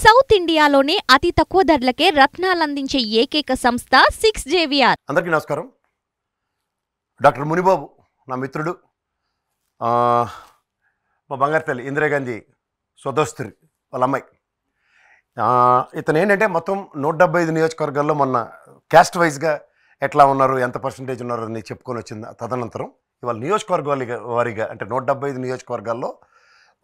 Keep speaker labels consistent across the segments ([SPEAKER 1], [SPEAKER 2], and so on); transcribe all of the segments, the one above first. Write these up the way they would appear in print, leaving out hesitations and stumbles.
[SPEAKER 1] South ఇండియాలోనే అతి తక్కువ ధరలకే రత్నాలందించే ఏకైక సంస్థ 6JVR.
[SPEAKER 2] అందరికీ నమస్కారం. డాక్టర్ మునిబాబు నా మిత్రుడు, మా బంగారు తల్లి ఇందిరాగాంధీ స్వదస్తురి వాళ్ళ అమ్మాయి. ఇతను ఏంటంటే మొత్తం 175 నియోజకవర్గాల్లో మొన్న క్యాస్ట్ వైజ్గా ఎట్లా ఉన్నారు, ఎంత పర్సంటేజ్ ఉన్నారు అని చెప్పుకొని వచ్చింది. తదనంతరం ఇవాళ నియోజకవర్గాల వారీగా అంటే 175 నియోజకవర్గాల్లో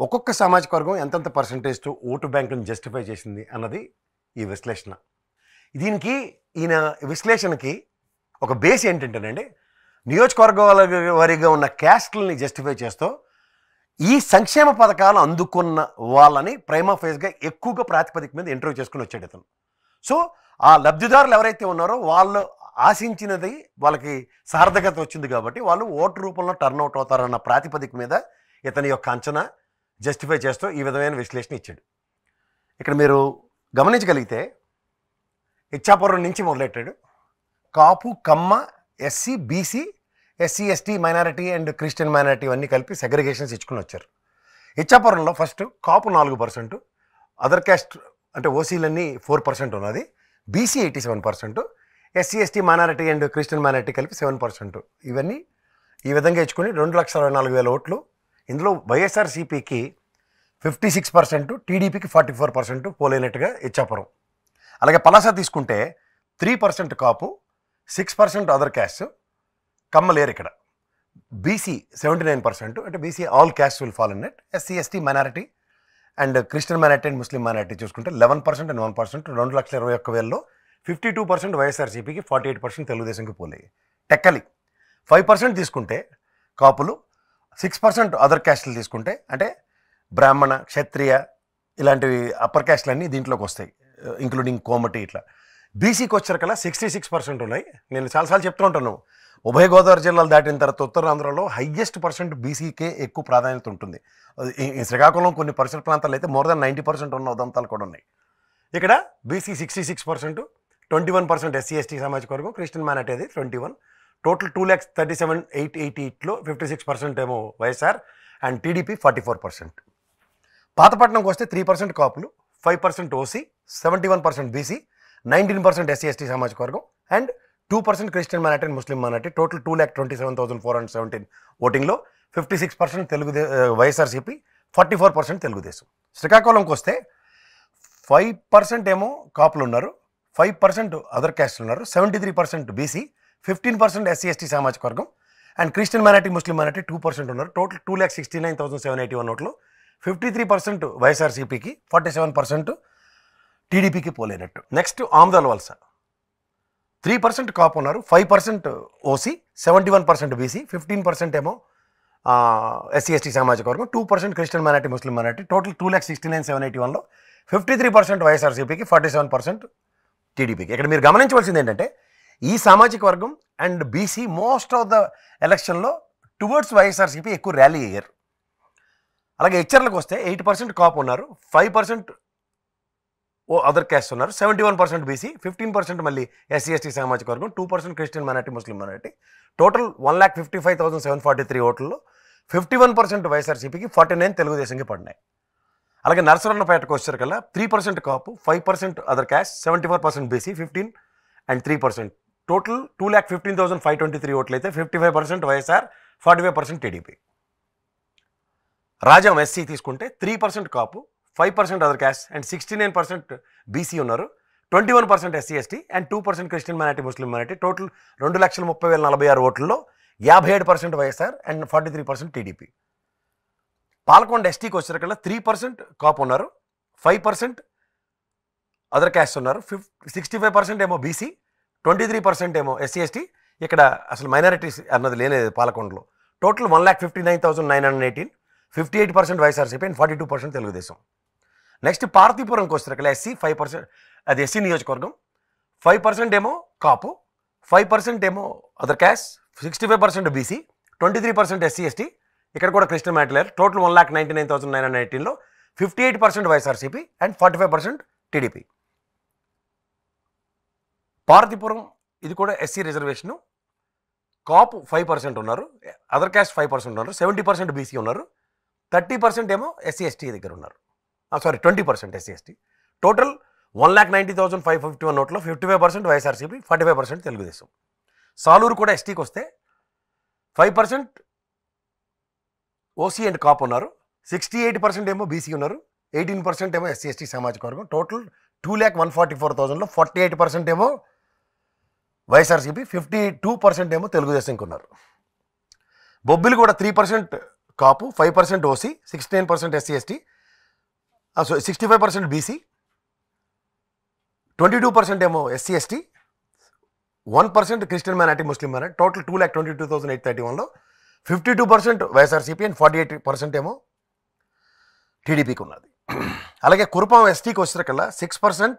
[SPEAKER 2] ఒక్కొక్క సామాజిక వర్గం ఎంతెంత పర్సంటేజ్తో ఓటు బ్యాంకును జస్టిఫై చేసింది అన్నది ఈ విశ్లేషణ. దీనికి ఈయన విశ్లేషణకి ఒక బేస్ ఏంటంటేనండి, నియోజకవర్గాల వారీగా ఉన్న క్యాస్ట్లని జస్టిఫై చేస్తూ ఈ సంక్షేమ పథకాలు అందుకున్న వాళ్ళని ప్రైమా ఫేస్గా ఎక్కువగా ప్రాతిపదిక మీద ఇంటర్వ్యూ చేసుకుని వచ్చాడు ఇతను. సో ఆ లబ్ధిదారులు ఎవరైతే ఉన్నారో వాళ్ళు ఆశించినది వాళ్ళకి సార్థకత వచ్చింది కాబట్టి వాళ్ళు ఓటు రూపంలో టర్న్అవుట్ అవుతారన్న ప్రాతిపదిక మీద ఇతని యొక్క అంచనా జస్టిఫై చేస్తూ ఈ విధమైన విశ్లేషణ ఇచ్చాడు. ఇక్కడ మీరు గమనించగలిగితే ఇచ్చాపురం నుంచి మొదలెట్టాడు. Kapu, Kamma, SC, BC, SC, ST, minority and Christian minority అన్నీ కలిపి సెగ్రిగేషన్స్ ఇచ్చుకుని వచ్చారు. ఇచ్చాపురంలో ఫస్ట్ కాపు 4%, అదర్ క్యాస్ట్ అంటే ఓసీలన్నీ 4% ఉన్నది, BC 87%, SC, ST, minority and Christian minority కలిపి 7%. ఇవన్నీ ఈ విధంగా ఇచ్చుకొని 2,24,000 ఓట్లు. ఇందులో వైఎస్ఆర్సీపీకి 56%, టీడీపీకి 44% పోలైనట్టుగా ఇచ్చాపురం. అలాగే పలాస తీసుకుంటే 3% కాపు, 6% అదర్ క్యాస్ట్, కమ్మ లేరు ఇక్కడ. బీసీ 79%, అంటే BC all caste will fall in it. SC, ST, minority and Christian minority and Muslim minority చూసుకుంటే 11% అండ్ 1%, 2,21,000లో 52% వైఎస్ఆర్సీపీకి, 48% తెలుగుదేశంకి పోలేయి. టెక్కలి 5% తీసుకుంటే కాపులు, 6% అదర్ క్యాస్ట్లు తీసుకుంటే అంటే బ్రాహ్మణ, క్షత్రియ ఇలాంటివి అప్పర్ క్యాస్ట్లన్నీ దీంట్లోకి వస్తాయి, ఇంక్లూడింగ్ కోమటి. ఇట్లా బీసీకి వచ్చారకల్లా 66% ఉన్నాయి. నేను చాలాసార్లు చెప్తూ ఉంటాను, ఉభయ గోదావరి జిల్లాలు దాటిన తర్వాత ఉత్తరాంధ్రలో హైయెస్ట్ పర్సెంట్ బీసీకే ఎక్కువ ప్రాధాన్యత ఉంటుంది. ఈ శ్రీకాకుళం కొన్ని పరిసర ప్రాంతాలు అయితే మోర్ దాన్ 90% ఉన్న ఉదంతాలు కూడా ఉన్నాయి. ఇక్కడ బీసీ 66%, 21% ఎస్సీ, ఎస్టీ సామాజిక వర్గం, క్రిస్టియన్ మైనారిటీ అది 21%. టోటల్ 2,37,888లో 56% ఏమో వైఎస్ఆర్ అండ్ టీడీపీ 44%. పాతపట్నంకి వస్తే 3% కాపులు, 5% ఓసీ, 71% బీసీ, 19% ఎస్సీ, ఎస్టీ సామాజిక వర్గం and 2% Christian minority and Muslim minority. Total 2,27,417 ఓటింగ్లో 56% వైఎస్ఆర్సీపీ, 44% తెలుగుదేశం. శ్రీకాకుళంకి వస్తే 5% ఏమో కాపులు ఉన్నారు, 5% అదర్ క్యాస్ట్ ఉన్నారు, 73% బీసీ, 15% ఎస్సీ, ఎస్టీ సామాజిక వర్గం and Christian minority, Muslim minority 2% ఉన్నారు. టోటల్ 2,69,781 ఓట్లు. 53% వైఎస్ఆర్సీపీకి, 47% టీడీపీకి పోలేనట్టు. నెక్స్ట్ ఆమదాల వలస 3% కాపు ఉన్నారు, 5% ఓసీ, 71% బీసీ, 15% ఏమో ఎస్సీ, ఎస్టీ సామాజిక వర్గం, 2% Christian minority, Muslim minority. Total 2,69,781లో 53% వైఎస్ఆర్సీపీకి, 47% టీడీపీకి. ఇక్కడ మీరు గమనించవలసింది ఏంటంటే ఈ సామాజిక వర్గం and BC most of the ఎలక్షన్లో టువర్డ్స్ వైఎస్ఆర్సీపీ ఎక్కువ ర్యాలీ అయ్యారు. అలాగే హెచ్చర్లకు వస్తే 8% కాపు ఉన్నారు, 5% అదర్ క్యాస్ట్ ఉన్నారు, 71% బీసీ, 15% మళ్ళీ ఎస్సీ, ఎస్టీ సామాజిక వర్గం, 2% Christian minority, Muslim minority. Total 1,55,743 ఓట్లలో 51% వైఎస్ఆర్సీపీకి, 49% తెలుగుదేశంకి పడినాయి. అలాగే నరసరన్నపేటకు వచ్చేసరికల్లా 3% Kapu, 5% other caste, 74% BC, 15% and 3%. Total 2,15,523 ఓట్లు అయితే 55% వైఎస్ఆర్, 45% టీడీపీ. రాజాం ఎస్సీ తీసుకుంటే 3% Kapu, 5% other caste and 69% BC ఉన్నారు, 21% SC, ST and 2% Christian minority, Muslim minority. Total 2,30,046 ఓట్లలో 57% వైఎస్ఆర్ అండ్ 43% టీడీపీ. పాలకొండ ఎస్టీకి వచ్చేసరికల్లా 3% కాపు ఉన్నారు, 5% అదర్ క్యాస్ట్ ఉన్నారు, 65% ఏమో బీసీ, 23% ఏమో ఎస్సీ, ఎస్టీ. ఇక్కడ అసలు మైనారిటీస్ అన్నది లేనేది పాలకొండలో. Total 1,59,918, 58% YSRCP and 42% Telugu Desam. Next పార్తీపురంకి వచ్చేసరికి ఎస్సీ 5%, అది ఎస్సీ నియోజకవర్గం, 5% ఏమో కాపు, 5% ఏమో other caste, 65% BC, 23% SC, ST. ఇక్కడ కూడా క్రిస్టియన్ మైనారిటీ లేరు. టోటల్ 1,99,918లో 58% వైఎస్ఆర్సీపీ అండ్ 45% టీడీపీ. పార్తీపురం ఇది కూడా ఎస్సీ రిజర్వేషను, కాపు 5% ఉన్నారు, అదర్ క్యాస్ట్ 5% ఉన్నారు, 70% బీసీ ఉన్నారు, 30% ఏమో ఎస్సీ ఎస్టీ దగ్గర ఉన్నారు. Sorry 20% SC ST, total 1,90,551 ఓట్లో 55% YSRCP, 45% Telugu Desam. Saluru కూడా ఎస్టీకి వస్తే 5% ఓసీ అండ్ కాప్ ఉన్నారు, 68% ఏమో బీసీ ఉన్నారు, 18% ఏమో ఎస్సీ ఎస్టీ సామాజిక వర్గం. టోటల్ 2,144,000లో 48% ఏమో వైఎస్ఆర్సీపీ, 52% ఏమో తెలుగుదేశంకి ఉన్నారు. బొబ్బిలి కూడా 3% Kapu, 5% OC, 69% SC ST, 65% BC, 22% ఏమో SC ST, 1% Christian minority, Muslim minority. Total 2,22,831లో 52% వైఎస్ఆర్సీపీ అండ్ 48% ఏమో టీడీపీకి ఉన్నది. అలాగే కురుపాం ఎస్టీకి వచ్చేసరికల్లా 6%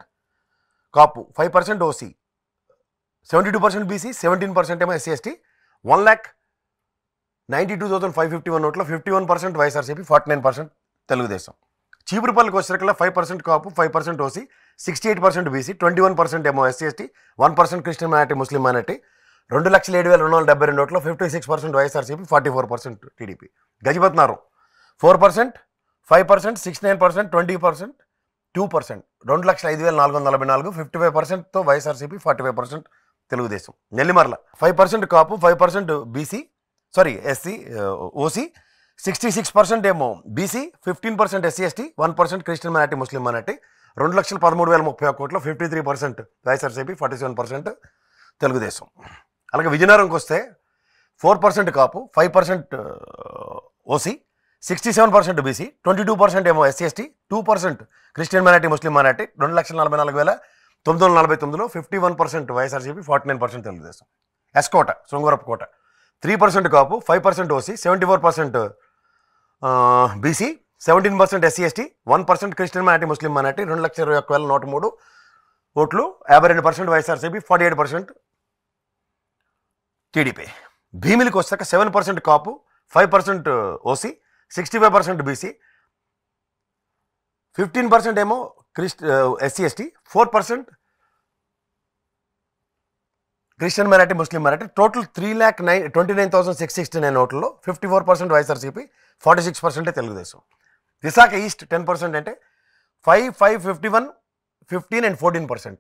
[SPEAKER 2] కాపు, 5% ఓసీ, 72% బీసీ, 17% ఏమో ఎస్సీ ఎస్టీ, 1,92,551 ఓట్లో 51% వైఎస్ఆర్సీపీ, 49% తెలుగుదేశం. చీపురుపల్లికి వచ్చేసరికల్లా 5% కాపు, 5% ఓసీ, 68% బీసీ, 21% ఏమో SC ST, 1% Christian minority, Muslim minority. 2,07,272 ఓట్లో 56% వైఎస్ఆర్సీపీ, 44% టీడీపీ. గజపతినగరం 4%, 5%, 69%, 20%, 2%. 2,05,444, 55%తో YSRCP, 45% Telugu Desam. Nellimarla 5% Kapu, 5% BC, SC OC, 66% ఏమో BC, 15% SC ST, 1% Christian minority, Muslim minority. 2,13,031 ఓట్లో 53% వైఎస్ఆర్సీపీ, 47% తెలుగుదేశం. అలాగే విజయనగరంకి వస్తే 4% కాపు, 5% ఓసీ, 67% బీసీ, 22% ఏమో SC ST, 2% Christian minority, Muslim minority. 2,44,949లో 51% YSRCP, 49% Telugu Desam. S Kota Srungavarapu Kota 3% Kapu, 5% OC, 74% BC, 17% SC ST, 1% Christian minority, Muslim minority. 2,21,103 ఓట్లు, 52% YSRCP, 48% TDP. భీమిలికి వచ్చాక 7% కాపు, 5% OC, 65% BC, 15% ఏమో SC ST, 4% Christian minority, Muslim minority. Total 3,29,669 ఓట్లలో 54% YSRCP, 46% Telugu Desam. Visakha East 10% అంటే 5, 5, 51, 15 and 14%.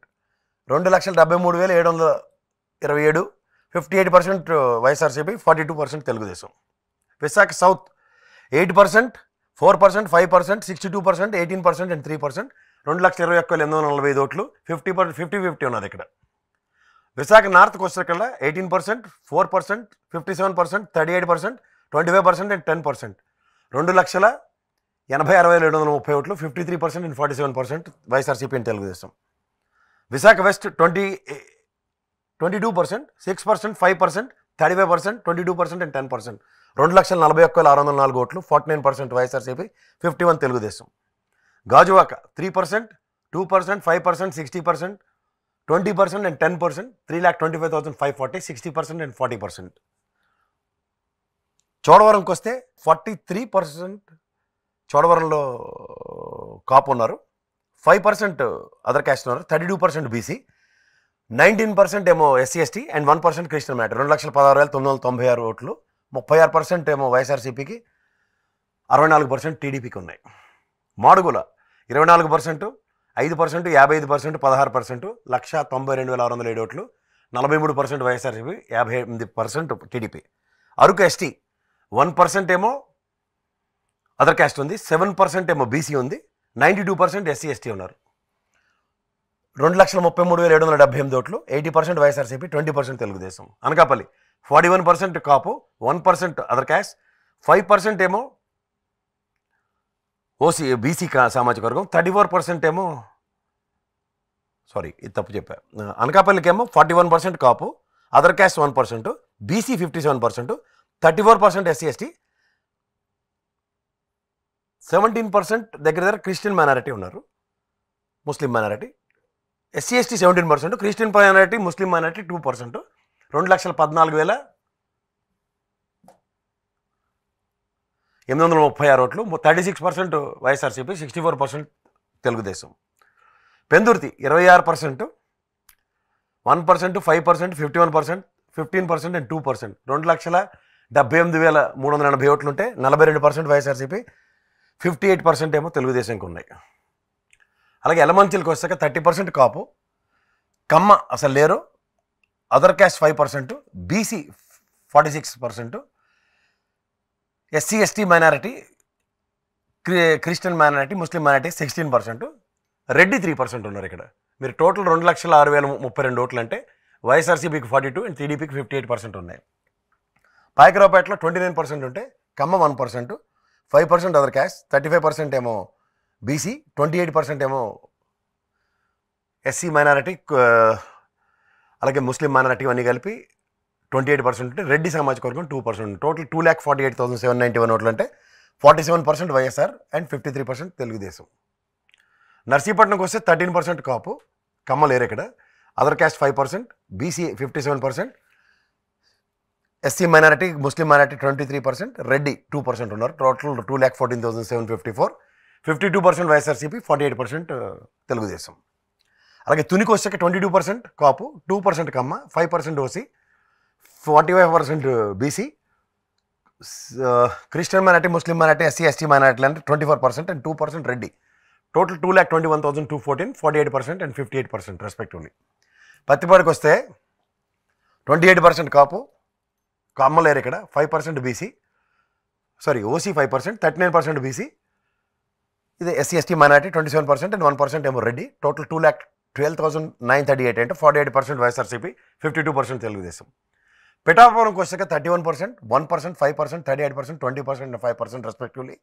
[SPEAKER 2] 2,73,727, 58% YSRCP, 42% Telugu Desam. Visakha south 8%, 4%, 5%, 62%, 18% and 3%. 2,21,845 ఓట్లు, 50-50 ఉన్నది ఇక్కడ. Visakha నార్త్కి వచ్చేకల్లా 18%, 4%, 57%, 38%, 25% and 10%. 2,80,60,730 ఓట్లు, 53% and 47% YSRCP and Telugu Desam. Visakha west 22%, 6%, 5%, 35%, 22% and 10%. 2,41,604 ఓట్లు, 49% వైఎస్ఆర్సీపీ, 51% తెలుగుదేశం. గాజువాక 3%, 2%, 5%, 60%, 20% and 10%. 3,25,540, 60% and 40%. చోడవరంకి వస్తే 43% చోడవరంలో కాపు ఉన్నారు, 5% అదర్ క్యాస్ట్ ఉన్నారు, 32% బీసీ, 19% ఏమో SC ST and 1% Christian minority. 2,16,996 ఓట్లు, 36% ఏమో వైఎస్ఆర్సీపీకి, 64% టీడీపీకి ఉన్నాయి. మాడుగుల 24%, 5%, 55%, 16%, 1,92,607 ఓట్లు, 43% వైఎస్ఆర్సీపీ, 58% టీడీపీ. అరకు ఎస్టీ 1% ఏమో అదర్ క్యాస్ట్ ఉంది, 7% ఏమో బీసీ ఉంది, 92% ఎస్సీ ఎస్టీ ఉన్నారు. 2,33,778 ఓట్లు, 80% వైఎస్ఆర్సీపీ, 20% తెలుగుదేశం. అనకాపల్లి 41% కాపు, 1% అదర్ క్యాస్ట్, 5% ఏమో ఓసీ బీసీ సామాజిక వర్గం, 34% ఏమో ఇది తప్పు చెప్పా. అనకాపల్లికి ఏమో 41% Kapu, other caste 1%, BC 57%, 34% SC ST, 17% దగ్గర క్రిస్టియన్ మైనారిటీ ఉన్నారు, Muslim minority. SC ST 17%, Christian minority, Muslim minority 2%. 2,14,836 ఓట్లు, 36% వైఎస్ఆర్సీపీ, 64% తెలుగుదేశం. పెందుర్తి 26%, 1%, 5%, 51%, 15% and 2%. 2,78,380 ఓట్లు ఉంటే 42% వైఎస్ఆర్సీపీ, 58% ఏమో తెలుగుదేశంకి ఉన్నాయి. అలాగే ఎలమంచిలకు వస్తాక 30% కాపు, కమ్మ అసలు లేరు, other caste 5%, BC 46%, SC ST minority, Christian minority, Muslim minority 16%, Reddy 3% ఉన్నారు ఇక్కడ. మీరు టోటల్ 2,06,032 ఓట్లు అంటే వైఎస్ఆర్సీపీకి 42 అండ్ టీడీపీకి 58% ఉన్నాయి. పాయకరావుపేటలో 29% ఉంటే కమ్మ 1%, 5% అదర్ క్యాస్ట్, 35% ఏమో బీసీ, 28% ఏమో ఎస్సీ మైనారిటీ, అలాగే ముస్లిం మైనారిటీ అన్నీ కలిపి 28% ఉంటే రెడ్డి సామాజిక వర్గం 2%. టోటల్ 2,48,791 ఓట్లు అంటే 47% వైఎస్ఆర్ అండ్ 53% తెలుగుదేశం. నర్సీపట్నంకి వస్తే 13% కాపు, కమ్మ లేరు ఇక్కడ, other caste 5%, BC 57%, SC minority, Muslim minority 23%, Reddy 2% ఉన్నారు. Total 2,14,754, 52% YSRCP, 48% Telugu Desam. అలాగే తునికి వచ్చాక 22% Kapu, 2% Kamma, 5% OC, 45% BC, Christian minority, Muslim minority, SC ST మైనారిటీలు అంటే 24% and 2% Reddy. Total 2,21,214, 48% and 58% respectively. పత్తిపాడుకి వస్తే 28% కాపు, కమ్మ లేరు ఇక్కడ, 5% బీసీ, ఓసీ 5%, 39% బీసీ, ఇది ఎస్సీ ఎస్టీ మైనారిటీ 27% అండ్ 1% ఏమో రెడ్డి. టోటల్ 2,12,938 అంటే 48% వైఎస్ఆర్సీపీ, 52% తెలుగుదేశం. పిఠాపురంకి వచ్చాక 31%, 1%, 5%, 38%, 20% and 5% respectively.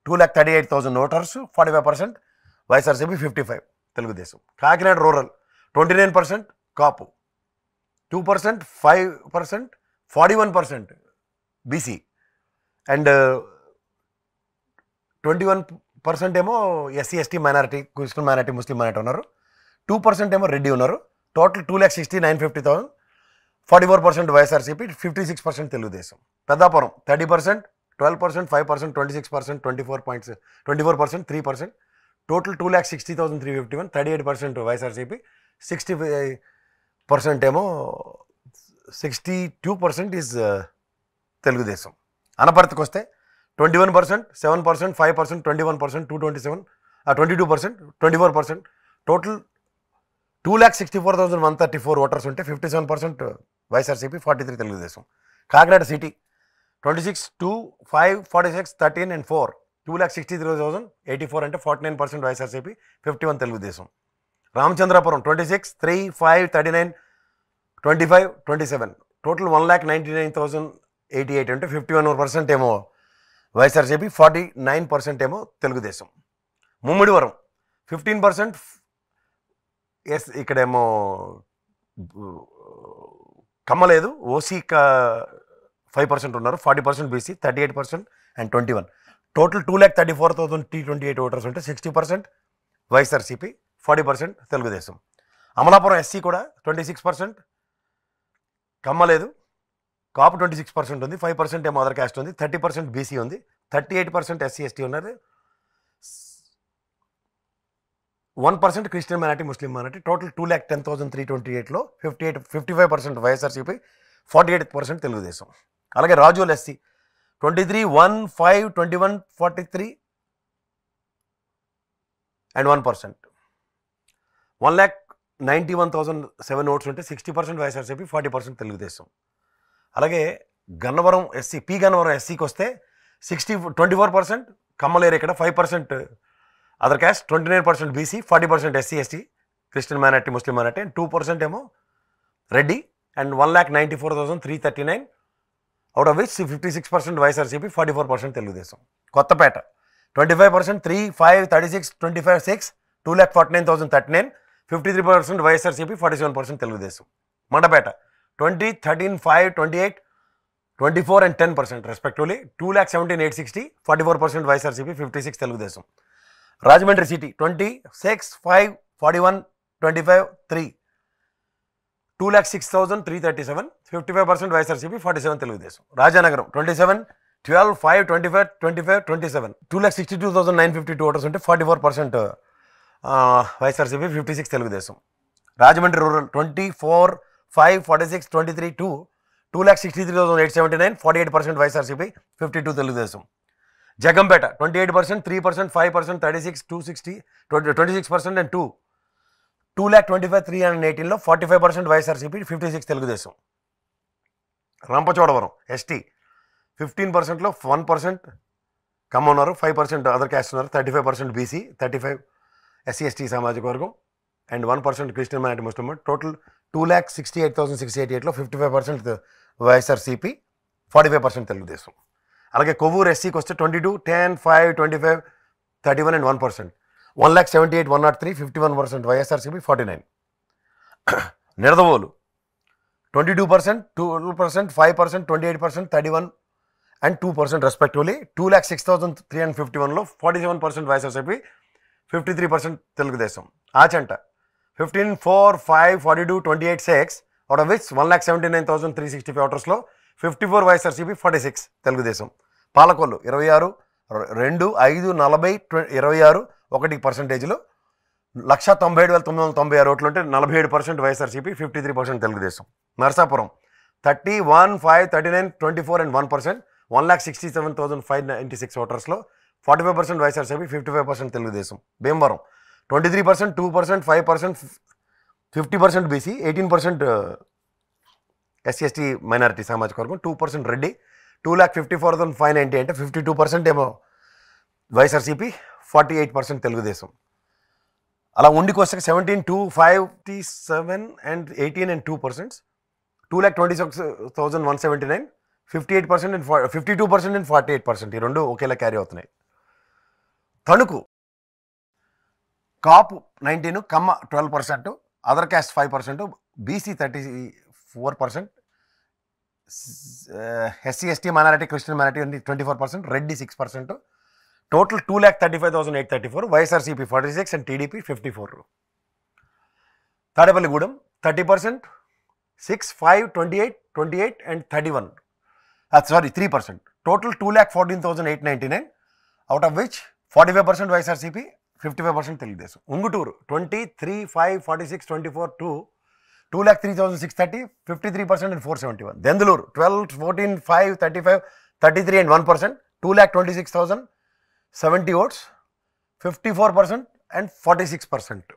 [SPEAKER 2] 2,38,000 voters, 45% YSRCP, 55% Telugu Desam. Kakinada rural 29% Kapu, 2%, 5%, 41% BC and 21% ఏమో SC ST minority, Christian minority, Muslim minority ఉన్నారు. 2% ఏమో రెడ్డి ఉన్నారు. Total 2,60,950,000, 44% YSRCP, 56% Telugu Desam. Peddapuram 30%, 12%, 5%, 26%, 24%, 3%. Total 2,60,351, 38% YSRCP, 65% ఏమో 62% ఈజ్ తెలుగుదేశం. అనపర్తికి వస్తే 21%, 7%, 5%, 21%, 22%, 24%. టోటల్ 2,64,134 ఓటర్స్ ఉంటే 57% వైఎస్ఆర్సీపీ, 43% తెలుగుదేశం. కాకినాడ సిటీ 26, 2, 5, 46, 13 అండ్ 4, 2,63,084 అంటే 49% వైఎస్ఆర్సీపీ, 51% తెలుగుదేశం. రామచంద్రాపురం 26, 3, 5, 39, 25, 27, టోటల్ 1,99,088 అంటే 51% ఏమో వైఎస్ఆర్సీపీ, 49% ఏమో తెలుగుదేశం. ముమ్మిడివరం 15%, ఇక్కడేమో కమ్మ లేదు, ఓసీ 5% ఉన్నారు, 40% బీసీ, 38% అండ్ 21. టోటల్ 2,34,328 ఓటర్స్ ఉంటే 60% వైఎస్ఆర్సీపీ, 40% తెలుగుదేశం. అమలాపురం ఎస్సీ కూడా 26%, కమ్మ లేదు, కాపు 26% ఉంది, 5% ఏమో అదర్ క్యాస్ట్ ఉంది, 30% బీసీ ఉంది, 38% ఎస్సీ ఎస్టీ ఉన్నారు, 1% Christian minority, Muslim minority. Total 2,10,328లో 55% YSRCP, 48% Telugu Desam. అలాగే రాజోల్ ఎస్సీ 23, 1, 5, 21, 43 అండ్ 1%. 1,91,007 ఓట్స్ ఉంటే 60% వైఎస్ఆర్సీపీ, 40% తెలుగుదేశం. అలాగే గన్నవరం ఎస్సీ, గన్నవరం ఎస్సీకి వస్తే 24% కమ్మలేరు ఇక్కడ, 5% other caste, 29% BC, 40% SC ST, Christian minority, Muslim minority and 2% ఏమో Reddy and 1,94,339 out of which 56% YSRCP, 44% Telugu Desam. Kothapeta 25%, 3, 5, 36, 25, 6, 2,49,039, 53% YSRCP, 47% Telugu Desam. Mandapeta 20, 13, 5, 28, 24 and 10% respectively. 2,17,860, 44% YSRCP, 56% Telugu Desam. Rajahmundry city 26, 5, 41, 25, 3, 2,06,337, 55% YSRCP, 47% Telugu Desam. Rajanagaram 27, 12, 5, 25, 25, 27, 2,62,952 voters ఉంటే 44% YSRCP, 56% Telugu Desam. Rajahmundry rural 24, 5, 46, 23, 2, 2,63,879, 48% YSRCP, 52% Telugu Desam. Jaggampeta 28%, 3%, 5%, 36, 260, 26% and 2,25,318లో 45% YSRCP, 56 Telugu Desam. Rampachodavaram ST 15%లో 1% కమ్మ ఉన్నారు, 5% అదర్ క్యాస్ట్ ఉన్నారు, 35% BC, 35 SC ST సామాజిక వర్గం and 1% Christian minority Muslim. Total 2,68,688లో 55% YSRCP, 45% Telugu Desam. అలాగే కొవ్వూరు ఎస్సీకి వస్తే 22, 10, 5, 25, 31 and 1%. 1,78,103, 51% YSRCP, 49. Nidadavole 22%, 12%, 5%, 28%, 31 and 2% respectively. 2,06,351లో 47% YSRCP, 53% Telugu Desam. Achanta 15, 4, 5, 42, 28, 6 out of which 1,79,365 ఓటర్స్లో 54 వైఎస్ఆర్సీపీ, 46 తెలుగుదేశం. పాలకొల్లు 26, 2, 5, 40, 26, 1%. 1,97,996 ఓట్లు ఉంటే 47% YSRCP, 53% Telugu Desam. Narasapuram 30, 1, 5, 39, 24 and 1%. 1,67,596 ఓటర్స్లో 45% YSRCP, 55% Telugu Desam. Bhimavaram 23%, 2%, 5%, 50% BC, 18% SC ST minority సామాజిక వర్గం, 2% రెడ్డి. 2,54,590 అంటే 52% ఏమో వైఎస్ఆర్సీపీ, 48% తెలుగుదేశం. అలా ఉండికొస్తే 17, 2, 57 అండ్ 18 అండ్ 2%. 2,26,179, 58% and 52% and 48%. ఈ రెండు ఒకేలా క్యారీ అవుతున్నాయి. తణుకు కాపు 19, కమ్మ 12%, other caste 5%, BC 34%, SC ST minority Christian minority 24%, Reddy 6%. Total 2,35,834, YSRCP 46 and TDP 54. Tadepalligudem 30%, 6, 5, 28, 28 and 31. 3%. Total 2,14,899 out of which 45% YSRCP, 55% Telugu Desam. Unguturu 20, 3, 5, 46, 24, 2,03,630, 53% and 471. Denduluru 12, 14, 5, 35, 33 and 1%. 2,26,070 votes, 54% and 46%.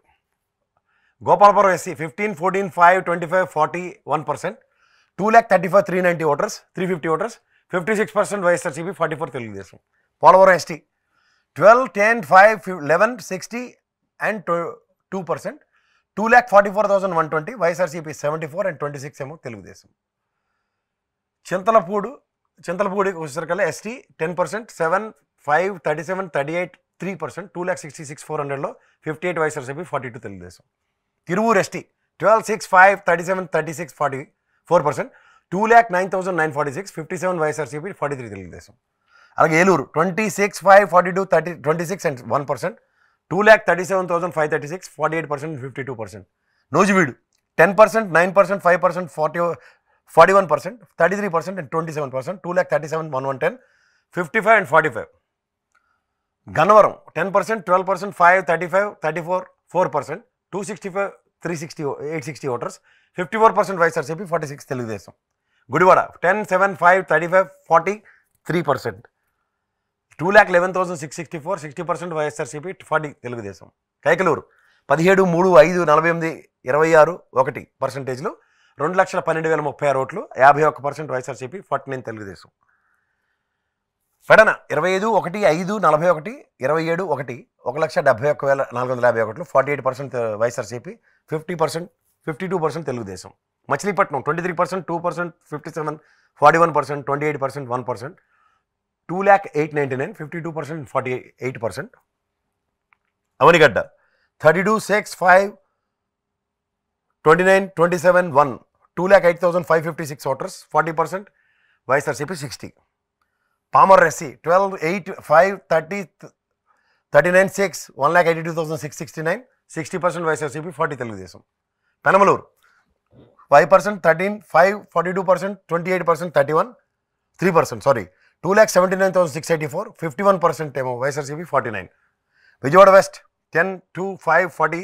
[SPEAKER 2] Gopalapuram SC 15, 14, 5, 25, 40, 1%. 2,35,390 voters, 350 voters, 56% YSRCP, 44 Telugu Desam. Polavaram ST 12, 10, 5, 11, 60 and 2%. 2,44,120, YSRCP 74 and 26 ఏమో తెలుగుదేశం. చింతలపూడి వచ్చేసరికల్లా ST 10%, 7, 5, 37, 38, 3%. 2,66,400లో 58 YSRCP, 42 Telugu Desam. Tiruvuru ST 12, 6, 5, 37, 36, 44%. 2,09,946, 57 YSRCP, 43 Telugu Desam. అలాగే Eluru 26, 5, 42, 30, 26 and 1%. 2,37,536, 48%, 52%. Nuzvid 10%, 9%, 5%, 41%, 33% and 27%. 2,37,110, 55 and 45. Gannavaram 10%, 12%, 5, 35, 34, 4%. 265, 360, 860 voters, 54% YSRCP, 46 Telugu Desam. Gudivada 10, 7, 5, 35, 43%. 2,11,664, 60% YSRCP, 40 Telugu Desam. Kaikaluru 17, 3, 5, 48, 26, 1%. 2,12,036 ఓట్లు, 51% YSRCP, 49 Telugu Desam. ఫెడన 25, 1, 5, 41, 27, 1, 1,71,451, 48% YSRCP, 50%, 52% Telugu Desam. Machilipatnam 23%, 2%, 57, 41%, 28%, 1%. 2,08,99, 52% and 48%. Avanigadda 32, 6, 5, 29, 27, 1, 2,08,556 voters, 40%, YSRCP 60. Pamarru SC 12, 8, 5, 30, 39, 6, 1,82,669, 60% YSRCP, 40 Telugu Desam. Penamaluru 5%, 13, 5, 42%, 28%, 31, 3%, 2,79,684, 51% ఏమో YSRCP, 49. Vijayawada west 10, 2, 5, 40,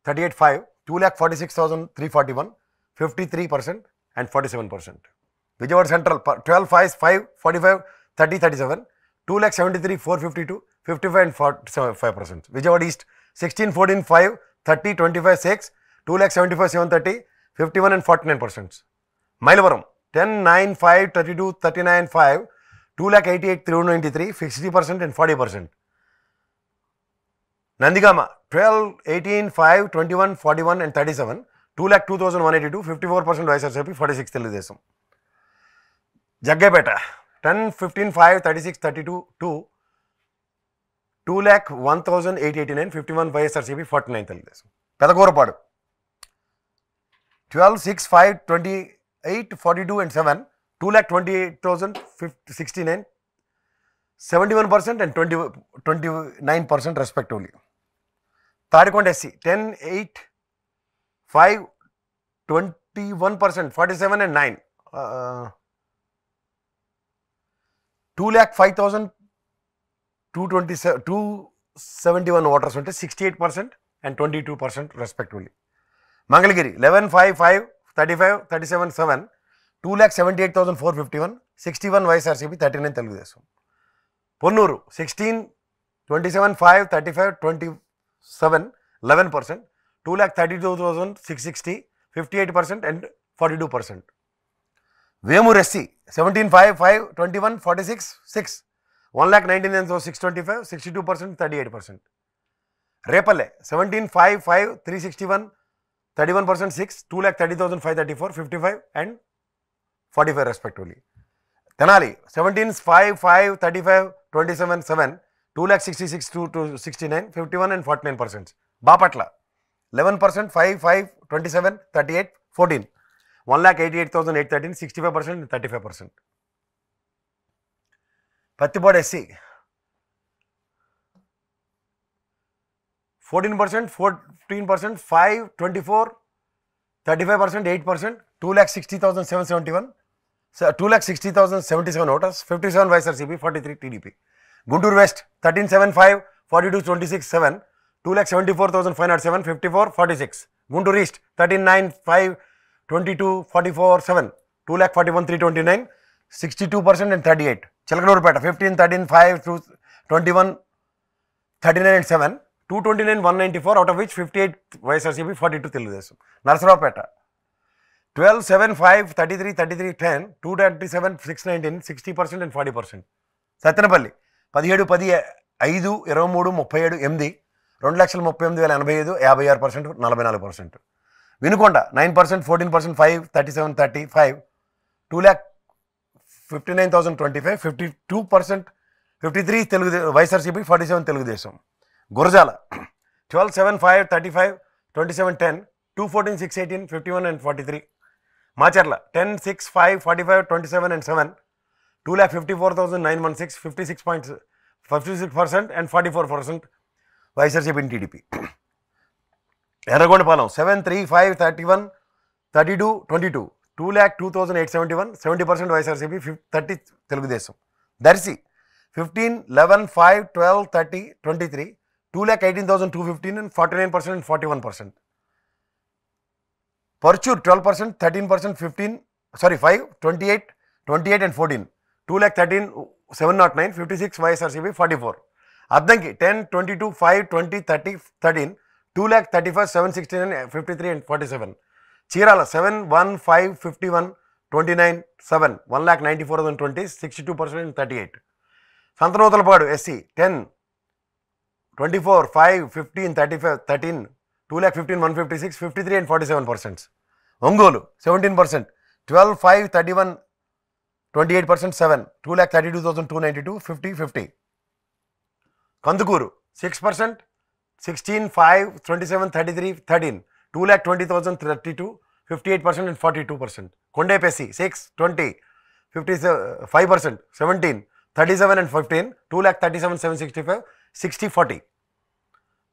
[SPEAKER 2] 38, 5, 2,46,341, 53% and 47%. Vijayawada central 12, 5, 45, 30, 37, 2,73,452, 55 and 5%. Vijayawada East 16, 14, 5, 30, 25, 6, 2,75, 730, 51 and 49%. Mayilavaram 10, 9, 5, 32, 39, 5, 2,88, 393, 60% and 40%. Nandigama 12, 18, 5, 21, 41 and 37, 2,02,182, 54% YSRCP, 46 Telugudesam. Jaggapeta 10, 15, 5, 36, 32, 2, 2,01,889, 51 YSRCP, 49 Telugudesam. Pedakorapadu 12, 6, 5, 28, 42 and 7, 2,28,069, 71% and 29% respectively. Tadikonda SC 10, 8, 5, 21%, 47 and 9. 2,05,271 voters unte 68% and 22% respectively. Mangalagiri 11, 5, 5, 35, 37, 7, 2,78,451, 61 YSRCP, 39 Telugudesam. Ponnuru 16, 27, 5, 35, 27, 11%, 2,32,660, 58% and 42%. Vemur SC 17, 5, 5, 21, 46, 6, 1,19,625, 62%, 38%. Repalle 17, 5, 5, 361, 31%, 6, 2,30,534, 55 and 45 respectively. Tenali 17, 5, 5, 35, 27, 7, 2,66 to 69, 51 and 49%. Bapatla 11%, 5, 5, 27, 38, 14, 1,88,813, 65% and 35%. Pattipadu SC 14%, 14%, 5, 24, 35%, 8%, 2,60,771, 2,60,077 voters, 57 YSRCP, 43 TDP. Guntur West 13, 7, 5, 42, 26, 7, 2,74,507, 54, 46. Guntur East 13, 9, 5, 22, 44, 7, 2,41,329, 62% and 38. Chalakanurupeta 15, 13, 5, 21, 39 and 7, 229, 194, out of which 58 YSRCP, 42 Telugudesam. Narsarawpeta 12, 7, 5, 33, 33, 10, 227, 619, 60% and 40%. Satyanapalli 17, 10, 5, 23, 37, 8, 2,38,085, 56%, 44%. Vinukonda 9%, 14%, 5, 37, 35, 2,59,025, 52%, 53 YSRCP, 47 Telugudesam. Gurjala 12, 7, 5, 35, 27, 10, 214, 618, 51 and 43. Macharla 10, 6, 5, 45, 27 and 7, 2,54,916, 56% and 44% YSRCP in TDP. Erragondapalam 7, 3, 5, 31, 32, 22, 2,02,871, 70% YSRCP, 30 Telugudesam. Darsi 15, 11, 5, 12, 30, 23, 2,18,215 and 49% and 41%. Parchur 12%, 13%, 15, 5, 28, 28 and 14, 2,13,709, 56 YSRCP, 44. Addanki 10, 22, 5, 20, 30, 13, 2,35,769, 53 and 47. Chirala 7, 1, 5, 51, 29, 7, 1,94,020, 62% and 38. Santanothalapadu SC 10, 24, 5, 15, 35, 13, 2,15,156, 53 and 47%. Ongolu 17%, 12, 5, 31, 28%, 7, 2,32,292, 50, 50. Kandukuru 6%, 16, 5, 27, 33, 13, 2,20,032, 58% and 42%. Konde Pessi 6, 20, 55%, 17, 37 and 15, 2,37,765, 60, 40.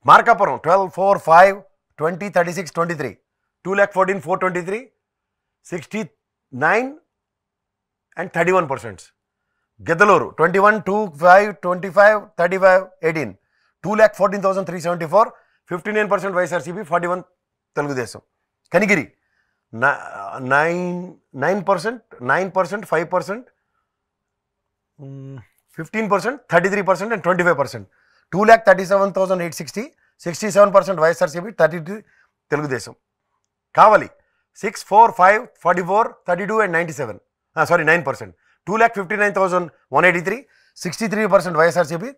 [SPEAKER 2] Markapuram 12, 4, 5, 20, 36, 23, 2,14,423, 69 and 31%. Gedaluru 21, 2, 5, 25, 35, 18, 2,14,374, 59% YSRCP, 41 Telugudesam. Kanigiri 9%, 5%, 15%, 33% and 25%. 2,37,860, 67% YSRCP, 32 Telugu Desam. కావాలి 6, 4, 5, 44, 32 and 97. 9%. 2,59,183, 63% YSRCP,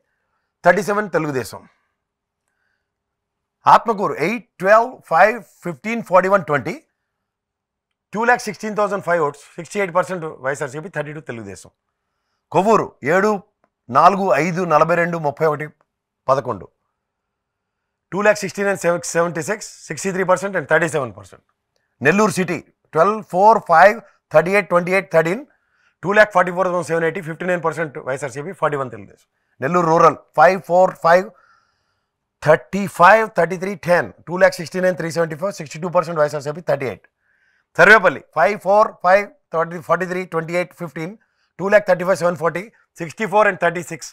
[SPEAKER 2] 37 Telugu Desam. Atmakur 8, 12, 5, 15, 41, 20, 2,16,005 votes, 68% YSRCP, 32 Telugu Desam. Kovvur 7, 4, 5, 42, 31, 11, 2,16,776, 63% and 37%. Nellore city 12, 4, 5, 38, 28, 13, 2,44,780, 59% YSRCP, 41 Telugu Desam. Nellore rural 5, 4, 5, 35, 33, 10, 2,69,374, 62% YSRCP, 38. Sarvepalli 5, 4, 5, 43, 28, 15, 2,35,740, 64 and 36.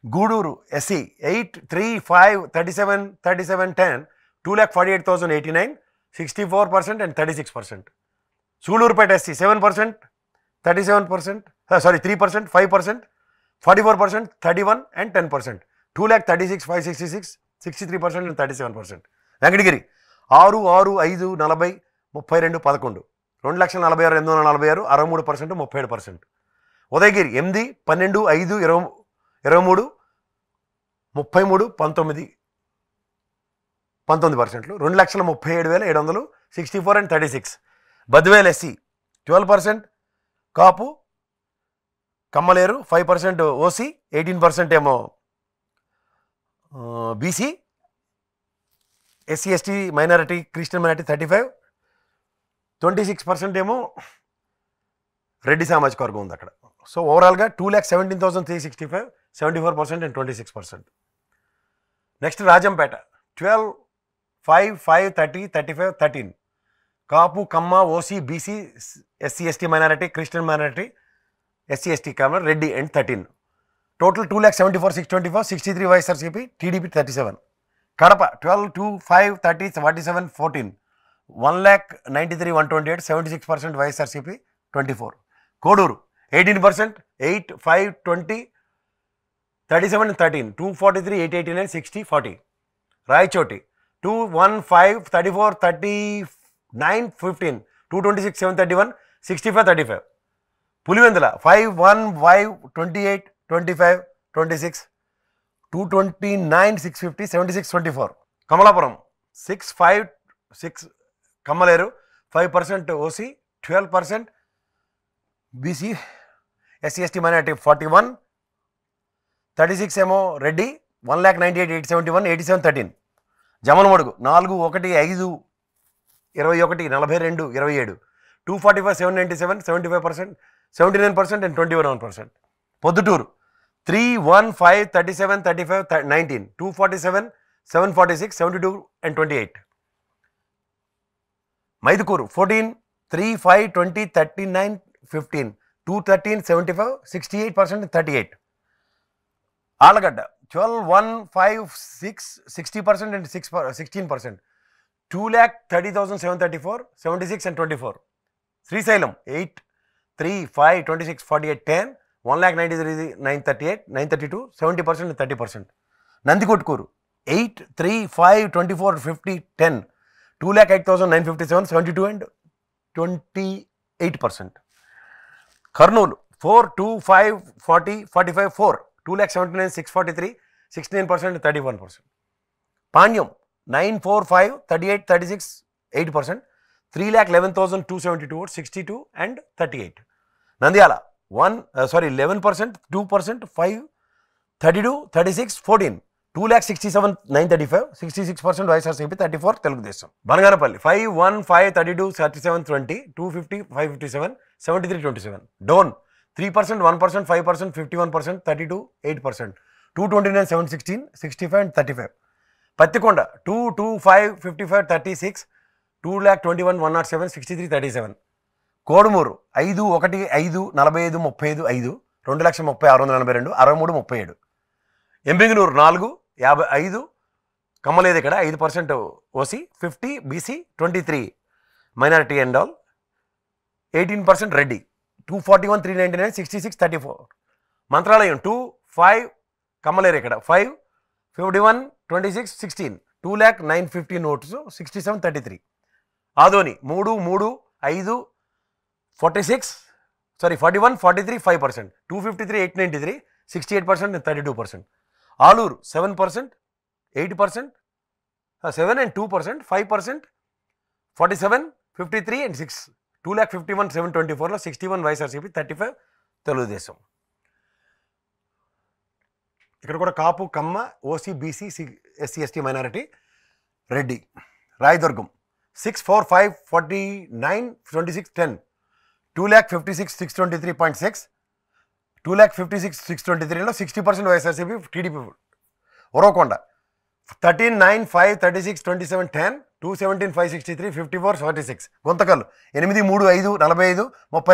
[SPEAKER 2] Gudur SC 8, 3, 5, 37, 37, 10, 2,48,089, 64% and 36%. Sullurpeta SC 7%, 37%, 3%, 5%, 44%, 31 and 10%. 2,36,566, 63% and 37%. Venkatagiri 6, 6, 5, 40, 32, 11, 2,46,846, 63%, 37%. Udayagiri 8, 12, 5, 23, 33, 19, 19%. 2,37,700, 64 and 36. Badvel SC 12% Kapu, కమ్మలేరు 5% OC, 18% ఏమో BC, SC ST minority, Christian minority 35, 26% ఏమో రెడ్డి సామాజిక వర్గం ఉంది అక్కడ. So ఓవరాల్గా 2,17,365, 74% and 26%. Next Rajampet 12, 5, 5, 30, 35, 13, Kapu, Kamma, OC, BC, SC ST minority, Christian minority, SC ST common, Reddy and 13. Total 2,74,624, 63 YSRCP, TDP 37. Kadapa 12, 2, 5, 30, 47, 14, 1,93,128, 76% YSRCP, 24. Koduru 18%, 8, 5, 20, 37 and 13, 243, 889, 60, 40. Rayachoti 2, 1, 5, 34, 39, 15, 226, 731, 65, 35. Pulivendula 5, 1, 5, 28, 25, 26, 229, 650, 76, 24. Kamalapuram 6, 5, 6, కమ్మలేరు 5% OC, 12% BC, SC ST minority 41, 36 ఏమో Reddy, 1,98,871, 87, 13. Jammalamadugu 4, 1, 5, 21, 42, 27, 245, 797, 75%, 79% and 21%. Proddatur 3, 1, 5, 37, 35, 19, 247, 746, 72 and 28. Mydukur 14, 3, 5, 20, 39, 15, 213, 75, 68% and 38. Allagadda 12, 1, 5, 6, 60% and 16%, 2,30,734, 76 and 24. Srisailam 8, 3, 5, 26, 48, 10, 1,93,938, 932, 70% and 30%. Nandikotkur 8, 3, 5, 24, 50, 10, 2,08,957, 72 and 28%. Kurnool 4, 2, 5, 40, 45, 4, 2,79,643, 69% and 31%. Panyam 9, 4, 5, 38, 36, 8%, 3,11,272 votes, 62 and 38. Nandyal 11%, 2%, 5, 32, 36, 14, 2,67,935, 66% YSRCP, 34 Telugu Desam. Banaganapalli 5, 1, 5, 32, 37, 20, 250, 557, 73, 27. Dhone 3%, 1%, 5%, 51%, 32, 8%, 229, 716, 65 and 35. Pattikonda 2, 2, 5, 55, 36, 2,21,107, 63, 37. Kodumur 5, 1, 5, 45, 35, 5, 2,30,642, 63, 37. ఎంబింగనూరు 4, 55, కమ్మలేదు ఇక్కడ 5% OC, 50 BC, 23 minority and all, 18% Reddy, 241, 399, 66, 34. Mantralayam 2, 5 కమ్మలేరు ఇక్కడ 5, 51, 26, 16 2,09,50 notes 6733. Adoni 3, 3, 5, 46 41, 43 5%, 253, 893 68% and 32%. Aluru 7%, 8%, 7 and 2%, 5%, 47, 53 and 6, 2,51, 724లో 61 YSRCP, 35 Telugu Desam. ఇక్కడ కూడా Kapu, Kamma, OC, BC, SC, ST minority, Reddy. Rayadurgam 6, 4, 5, 49, 26, 10, 2,56, 623.6, 2,56, 623లో 60% YSRCP, TDP. Uravakonda 13, 9, 5, 36, 27, 10, 217, 563, 54, 46. Guntakal 8, 3, 5, 45, 32,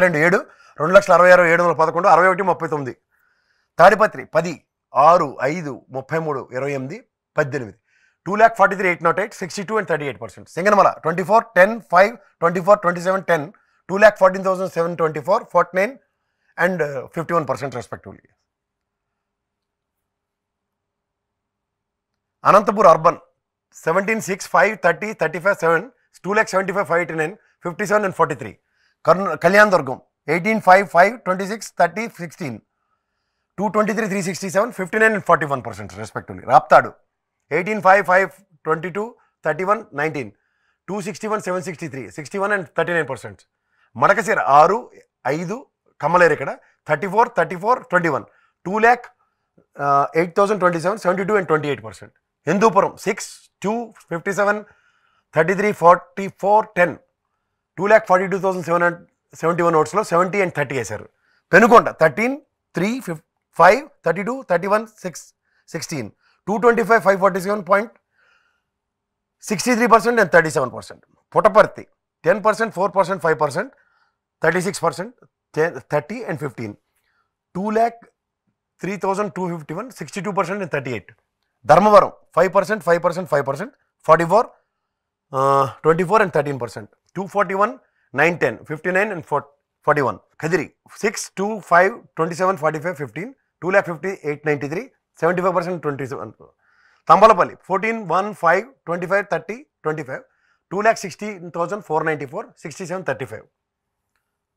[SPEAKER 2] 7, 2,66,711, 61, 39. Tadipatri 10, 6, 5, 33, 28, 18, 2,43,808, 62 and 38%. Singanamala 24, 10, 5, 24, 27, 10, 2,14,724, 49 and 51% respectively. Anantapur urban 17, 6, 5, 30, 35, 7, 2,75, 589, 57 and 43. Kalyandurg 18, 5, 5, 26, 30, 16, 223, 367, 59 and 41% respectively. Raptadu 18, 5, 5, 22, 31, 19, 261, 763, 61 and 39%. Madakasira 6, 5 కమ్మలేరు ఇక్కడ 34, 34, 21, 2,08,027, 72 and 28%. Hindupuram 6, 2, 57, 33, 44, 10, 2,42,771 నోట్స్లో 70 and 30 వేశారు. Penukonda 13, 3, 5, 32, 31, 6, 16, 225, 547.63% and 37%. Puttaparthi 10%, 4%, 5%, 36%, 30 and 15, 2,03,251, 62% and 38. Dharmavaram 5%, 5%, 5%, 44, 24 and 13%, 241, 9, 10, 59 and 41. Kadiri 6, 2, 5, 27, 45, 15, 2,50,893, 75%, 27. Thamballapalle 14, 1, 5, 25, 30, 25, 2,16,494, 67, 35.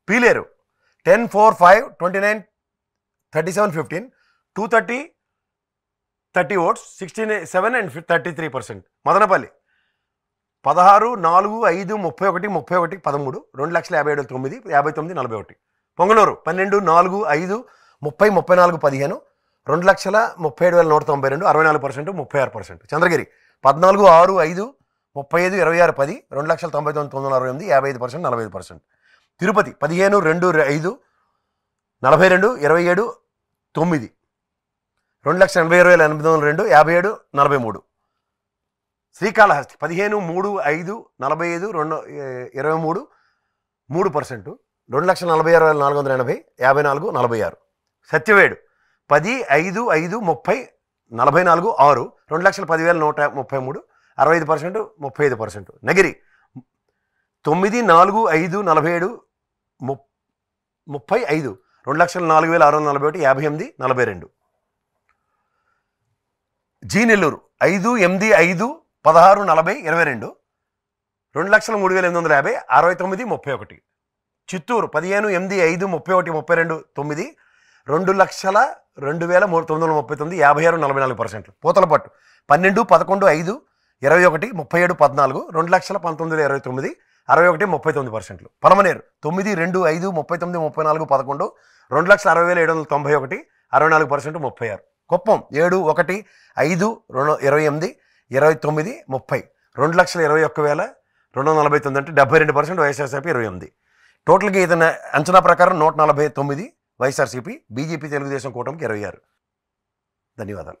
[SPEAKER 2] Pileru 10, 4, 5, 29, 37, 15, 230, 30 votes, 67 and 33%. Madanapalle 16, 4, 5, 31, 31, 13, 2,57,900, 59, 41. Punganur 12, 4, 5, 30, 34, 15, 2,37,192, 64%, 36%. Chandragiri 14, 6, 5, 35, 26, 10, 2,99,968, 55%, 45%. Tirupati 15, 2, 5, 42, 27, 9, 2,80,802, 57, 43. Srikalahasti 15, 3, 5, 45, 23, 3%, 2,46,480, 54, 46. Satyavedu 10, 5, 5, 30, 44, 6, 2,10,133, 65%, 35%. Nagari 9, 4, 5, 47, 35, 2,04,641, 58, 42. G Nellore 5, 8, 5, 16, 40, 22, 2,03,850, 69, 31. Chittoor 15, 8, 5, 31, 32, 9, 2,02,939, 56, 44%. Puthalapattu 12, 11, 5, 21, 37, 14, 2,19,029, 61, 39%. Palamaner 9, 2, 5, 39, 34, 11, 2,60,791, 64%, 36. Kuppam 7, 1, 5, 28, 29, 30, 2,21,249 అంటే 72%, వైఎస్ఆర్సీపీ 28. టోటల్గా ఏదైనా అంచనా ప్రకారం 149 వైఎస్ఆర్సీపీ, బీజేపీ తెలుగుదేశం కూటమికి 26. ధన్యవాదాలు.